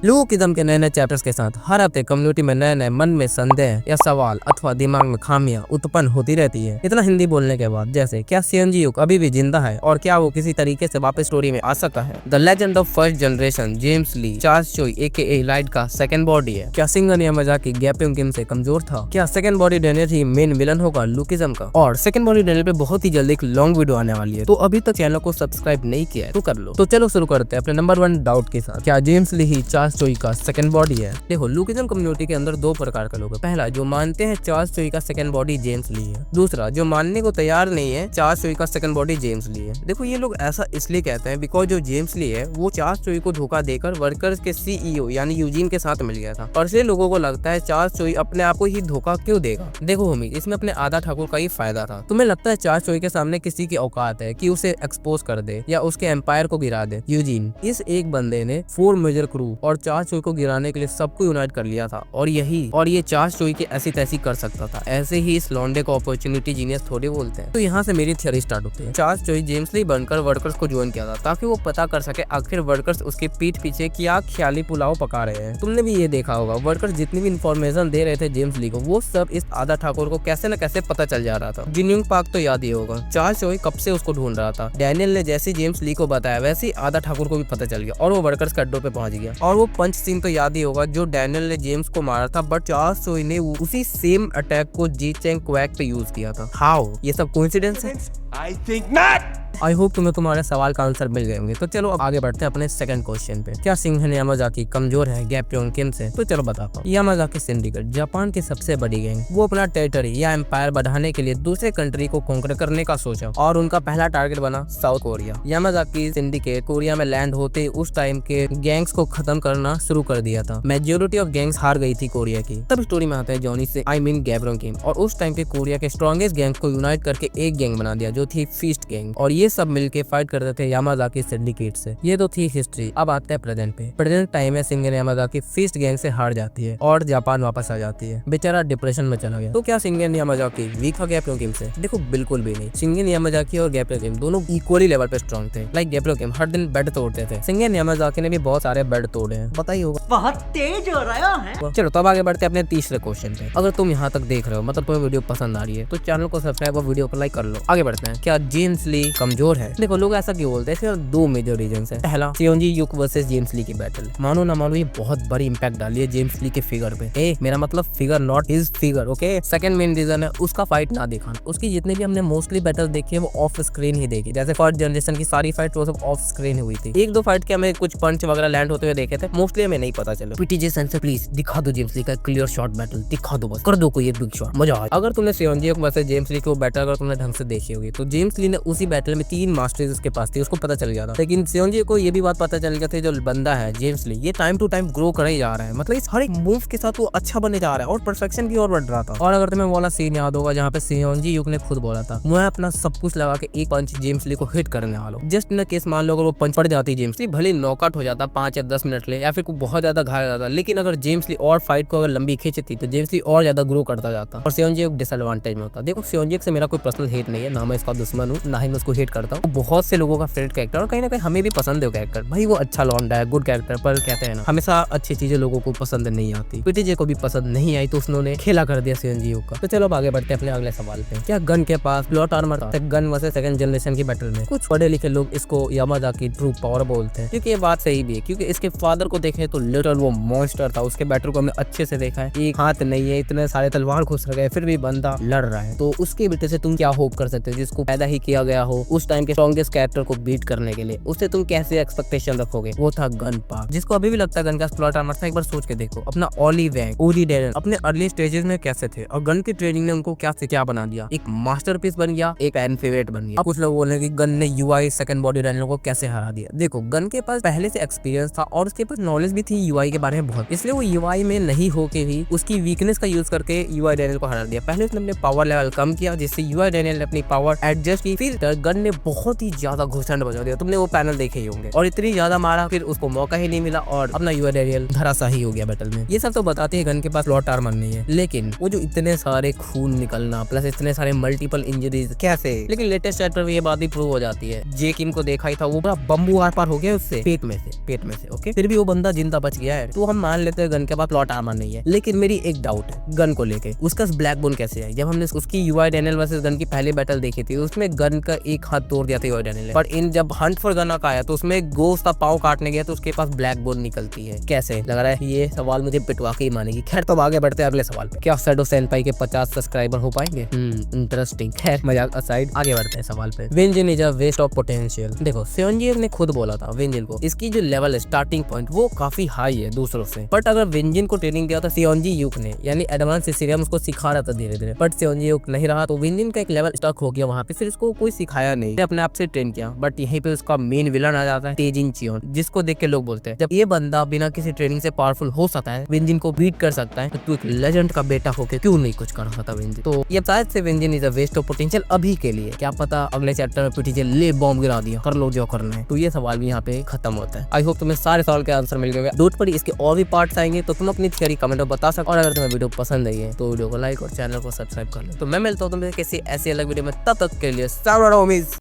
Lookism के नए नए चैप्टर्स के साथ हर हफ्ते कम्युनिटी में नए नए मन में संदेह या सवाल अथवा दिमाग में खामियां उत्पन्न होती रहती है। इतना हिंदी बोलने के बाद, जैसे क्या सीएनजी युग अभी भी जिंदा है और क्या वो किसी तरीके से वापस स्टोरी में आ सकता है। The legend of first generation James Lee Charles Choi AKA Light का सेकंड बॉडी है। क्या सिंगन यामाजाकी गैपिंग किम से कमजोर था? क्या सेकंड बॉडी डैनियल ही मेन विलन होगा लुकिज्म का? और सेकंड बॉडी डैनियल पे बहुत ही जल्दी एक लॉन्ग वीडियो आने वाली है, तो अभी तक चैनल को सब्सक्राइब नहीं किया है तो कर लो। तो चलो शुरू करते हैं अपने नंबर 1 डाउट के साथ। क्या जेम्स ली ही चार्ल्स चोई का सेकंड बॉडी है? देखो, लुकिज्म कम्युनिटी के अंदर दो प्रकार के लोग हैं। पहला, जो मानते हैं चार्ल्स चोई का सेकंड बॉडी जेम्स ली है। दूसरा, जो मानने को तैयार नहीं है चार्ल्स चोई का सेकंड बॉडी जेम्स ली है। देखो, ये लोग ऐसा इसलिए कहते हैं बिकॉज जो जेम्स ली है वो चार्ल्स चोई को धोखा देकर वर्कर्स के CEO यानी यूजीन के साथ मिल गया था, और इसलिए लोगों को लगता है चार्ल्स चोई अपने आप को ही धोखा क्यों देगा। देखो होमी, इसमें अपने आधा ठाकुर का ही फायदा था। तुम्हें लगता है चार्ल्स चोई के सामने किसी की औकात है कि उसे एक्सपोज कर दे या उसके एम्पायर को गिरा दे? यूजीन, इस एक बंदे ने 4 मेजर क्रू और चार्ल्स चोई को गिराने के लिए सबको यूनाइट कर लिया था, और ये चार्ल्स चोई के ऐसी तैसी कर सकता था। ऐसे ही इस लॉन्डे को अपॉर्चुनिटी जीनियस थोड़ी बोलते हैं। तो यहाँ से मेरी थ्योरी स्टार्ट होती है। चार्ल्स चोई जेम्स ली बनकर वर्कर्स को ज्वाइन किया था ताकि वो पता कर सके आखिर वर्कर्स उसके पीठ पीछे क्या ख्याली पुलाव पका रहे हैं। तुमने भी ये देखा होगा, वर्कर्स जितनी भी इंफॉर्मेशन दे रहे थे जेम्स ली को, वो सब इस आधा ठाकुर को कैसे न कैसे पता चल जा रहा था। जिन्यूंग पार्क तो याद ही होगा, चार्ल्स चोई कब से उसको ढूंढ रहा था। डैनियल ने जैसे जेम्स ली को बताया वैसे ही आधा ठाकुर को भी पता चल गया और वो वर्कर्स के अड्डों पे पहुंच गया। और वो पंच सीन तो याद ही होगा जो डैनियल ने जेम्स को मारा था, बट चार्ल्स चोई ने उसी सेम अटैक को जी चेंग क्वैक पे यूज किया था। हाउ? ये सब कोइंसिडेंस है? I think not. I hope तुम्हें तुम्हारे सवाल का आंसर मिल गए होंगे। तो चलो अब आगे बढ़ते हैं अपने सेकंड क्वेश्चन पे। क्या सिंघन यामाजाकी कमजोर है गैपिंग किम से? तो चलो बताता हूँ। यामाजाकी सिंडिकेट जापान की सबसे बड़ी गैंग, वो अपना टेरिटरी या एम्पायर बढ़ाने के लिए दूसरे कंट्री को कॉन्कर करने का सोचा और उनका पहला टारगेट बना south Korea. Yamazaki syndicate Korea में लैंड होते उस टाइम के गैंग्स को खत्म करना शुरू कर दिया था। मेजोरिटी ऑफ गैंग्स हार गई थी कोरिया की। तब स्टोरी में आता है जॉनी से, आई मीन गैब्रोंग किम, और उस टाइम के कोरिया के स्ट्रॉन्गेस्ट गैंग्स को यूनाइट करके एक गैंग बना दिया जो थी फीस्ट गैंग, और ये सब मिलके फाइट करते थे यामाजाकी सिंडिकेट से। ये तो थी हिस्ट्री। अब आते हैं प्रेजेंट पे। प्रेजेंट टाइम में सिंघन यामाजाकी फीस्ट गैंग से हार जाती है और जापान वापस आ जाती है। बेचारा डिप्रेशन में चला गया। तो क्या सिंघन यामाजाकी वीक हो गैब्रोंग किम से? देखो, बिल्कुल भी नहीं। सिंघन यामाजाकी और गैब्रोंग किम दोनों इक्वली लेवल पे स्ट्रॉन्ग थे। लाइक गैब्रोंग किम हर दिन बेड तोड़ते थे, सिंघन यामाजाकी ने भी बहुत सारे बेड तोड़े हैं, पता ही होगा। बहुत तेज हो रहा है। चलो तब आगे बढ़ते हैं अपने तीसरे क्वेश्चन पे। अगर तुम यहाँ तक देख रहे हो, मतलब तुम्हें वीडियो पसंद आ रही है, तो चैनल को सब्सक्राइब और वीडियो को लाइक कर लो। आगे बढ़ते हैं। क्या जेम्स ली कमजोर है? देखो, लोग ऐसा क्यों बोलते हैं? इसके दो मेजर रीजन है। पहला, सीएनजी युग वर्सेस जेम्स ली की बैटल। मानो ना मानो, ये बहुत बड़ी इंपैक्ट डाली है जेम्स ली के फिगर पे। मेरा मतलब figure, not his figure, okay. Second main reason है उसका फाइट ना दिखाना। उसकी जितने भी हमने मोस्टली बैटल देखी है वो ऑफ स्क्रीन ही देखी। जैसे फर्स्ट जनरेशन की सारी फाइट वो सब ऑफ स्क्रीन हुई थी। एक दो फाइट के हमें कुछ पंच वगैरह लैंड होते हुए देखे थे, मोस्टली हमें नहीं पता चला। पीटीजे सेंसर प्लीज दिखा दो जेम्स ली का क्लियर शॉट बैटल, दिखा दो, बस कर दो कोई एक बिग शॉट, मजा आए। अगर तुमने सीएनजी युग वर्सेस जेम्स ली को बैटल अगर तुमने ढंग से देखी होगी, तो जेम्स ली ने उसी बैटल में 3 मास्टर्स उसके पास थी, उसको पता चल गया था। लेकिन सीएनजी को ये भी बात पता चल गया था जो बंदा है जेम्स ली, ये टाइम टू टाइम ग्रो कर ही जा रहा है। मतलब इस हर एक मूव के साथ वो अच्छा बने जा रहा है और परफेक्शन की ओर बढ़ रहा था। और अगर तुम्हें वाला सीन याद होगा जहाँ पे सीएनजी युग ने खुद बोला था, मैं अपना सब कुछ लगा के एक पंच जेम्स ली को हिट करने वाला हूं। जस्ट इन केस मान लो अगर वो पंच पड़ जाती जेम्स ली, भले नॉकआउट हो जाता 5 या 10 मिनट ले, या फिर बहुत ज्यादा घायल हो जाता, लेकिन अगर जेम्स ली और फाइट को अगर लंबी खींचती तो जेम्स ली और ज्यादा ग्रो करता जाता और सीएनजी युग डिसएडवांटेज में होता। देखो, सीएनजी से मेरा कोई पर्सनल हेट नहीं है, ना मैं इसका दुश्मन हूँ, ना ही मैं उसको हेट करता हूँ। बहुत से लोगों का फेवरेट कैरेक्टर और कहीं ना कहीं हमें भी पसंद है वो कैरेक्टर। भाई वो अच्छा लौंडा है, गुड कैरेक्टर, पर कहते हैं ना हमेशा अच्छी चीजें लोगों को पसंद नहीं आती। पीटीजे को भी पसंद नहीं आई तो उसने खेला कर दिया सीएनजी युग का। तो चलो अब आगे बढ़ते हैं अपने अगले सवाल पे। क्या गन के पास प्लॉट आर्मर था गन वर्सेस सेकंड जनरेशन की बैटल में? कुछ पढ़े लिखे लोग इसको यामाजाकी ट्रू पावर बोलते हैं, क्योंकि ये बात सही भी है। क्योंकि इसके फादर को देखें तो लिटरल वो मॉन्स्टर था। उसके बैटल को हमने अच्छे से देखा है, एक हाथ नहीं है, इतने सारे तलवार घुस गए, फिर भी बंदा लड़ रहा है। तो उसके बेटे से तुम क्या होप कर सकते हो, जिसको पैदा ही किया गया हो उस टाइम के स्ट्रॉन्गेस्ट कैरेक्टर को बीट करने के लिए? उससे तुम कैसे एक्सपेक्टेशन रखोगे? वो था गन पार्क, जिसको अभी भी लगता है गन का प्लॉट आर्मर था। एक बार सोच के देखो, अपना ओली वैंग, ओरी डैनियल अपने अर्ली स्टेजेस में कैसे थे और गन की ट्रेनिंग ने उनको क्या से क्या बना दिया। एक मास्टरपीस बन गया, एक फैन फेवरेट बन गया। अब कुछ लोग बोल रहे हैं कि गन ने यूआई सेकंड बॉडी डैनियल को कैसे हरा दिया। देखो, गन के पास पहले से एक्सपीरियंस था और उसके पास नॉलेज भी थी यूआई के बारे में बहुत, इसलिए वो यूआई में नहीं होके भी उसकी वीकनेस का यूज करके यूआई डैनियल को हरा दिया। पहले उसने अपने पावर लेवल कम किया जिससे यूआई डैनियल ने अपनी पावर एडजस्ट की, फिर गन ने ने बहुत ही ज्यादा घुसंड बजा दिया, तुमने वो पैनल देखे ही होंगे, और इतनी ज्यादा मारा फिर उसको मौका ही नहीं मिला और अपना यूआर एरियल धराशाही हो गया बैटल में। ये सब तो बताते हैं गन के पास प्लॉट आर्मर नहीं है, लेकिन वो जो इतने सारे खून निकलना प्लस इतने सारे मल्टीपल इंजरीज कैसे। लेकिन लेटेस्ट चैप्टर में ये बात भी प्रूव हो जाती है। जे किम को देखा ही था, वो पूरा बम्बू आर पार हो गया उससे पेट में से ओके, फिर भी वो बंदा जिंदा बच गया है। तो हम मान लेते हैं गन के पास प्लॉट आर्मर नहीं है, लेकिन मेरी एक डाउट है गन को लेके, उसका ब्लैक बोन कैसे है। जब हमने उसकी यूआई डैनियल वर्सेस गन की पहली बैटल देखी थी, उसमें गन का एक हाथ तोड़ दिया था यूआई डैनियल ने, पर इन जब हंट फॉर गन का आया तो उसमें गोस्ट का पाँव काटने गया तो उसके पास ब्लैक बोन निकलती है। कैसे लग रहा है ये सवाल मुझे पिटवा के ही मानेगी। खैर तो आगे बढ़ते हैं अगले सवाल पे, क्या शैडो सेनपाई के 50 सब्सक्राइबर हो पाएंगे? इंटरेस्टिंग। खैर मजाक असाइड आगे बढ़ते हैं सवाल पे। Winjin is a waste of potential. देखो सेओनजी ने खुद बोला था विंजिन को, इसकी जो लेवल है स्टार्टिंग पॉइंट वो काफी हाई है दूसरों से, बट अगर विंजिन को ट्रेनिंग दिया था सेओनजी यूक ने, यानी एडवांस सिसिलियन उसको सिखा रहा था धीरे धीरे, बट सेओनजी यूक नहीं रहा तो विंजिन का एक लेवल स्टक हो गया वहाँ पे, फिर इसको कोई सिखाया नहीं, अपने आप से ट्रेन किया। बट यहीं पे उसका मेन विलन आ जाता है तेजिन चियोन, जिसको देख के लोग बोलते हैं जब ये बंदा बिना किसी ट्रेनिंग से पावरफुल हो सकता है, विंजिन को बीट कर सकता है, तो तू एक लेजेंड का बेटा होके क्यों नहीं कुछ कर सकता विंजिन। तो ये शायद से Winjin is a waste of potential अभी के लिए, क्या पता अगले चैप्टर में पीटीजे ले बॉम्ब गिरा दिया, कर लो जो करना है। तो ये सवाल भी यहाँ पे खत्म होता है। आई होप तुम्हें सारे सवाल के आंसर मिल गए। डोंट वरी इसके और भी पार्ट्स आएंगे तो तुम अपनी थियरी कमेंट में बता सकते, और अगर तुम्हें वीडियो पसंद आई है तो वीडियो को लाइक और चैनल को सब्सक्राइब कर लो। तो मैं मिलता हूँ तुम्हें किसी ऐसी अलग वीडियो में, तब तक के लिए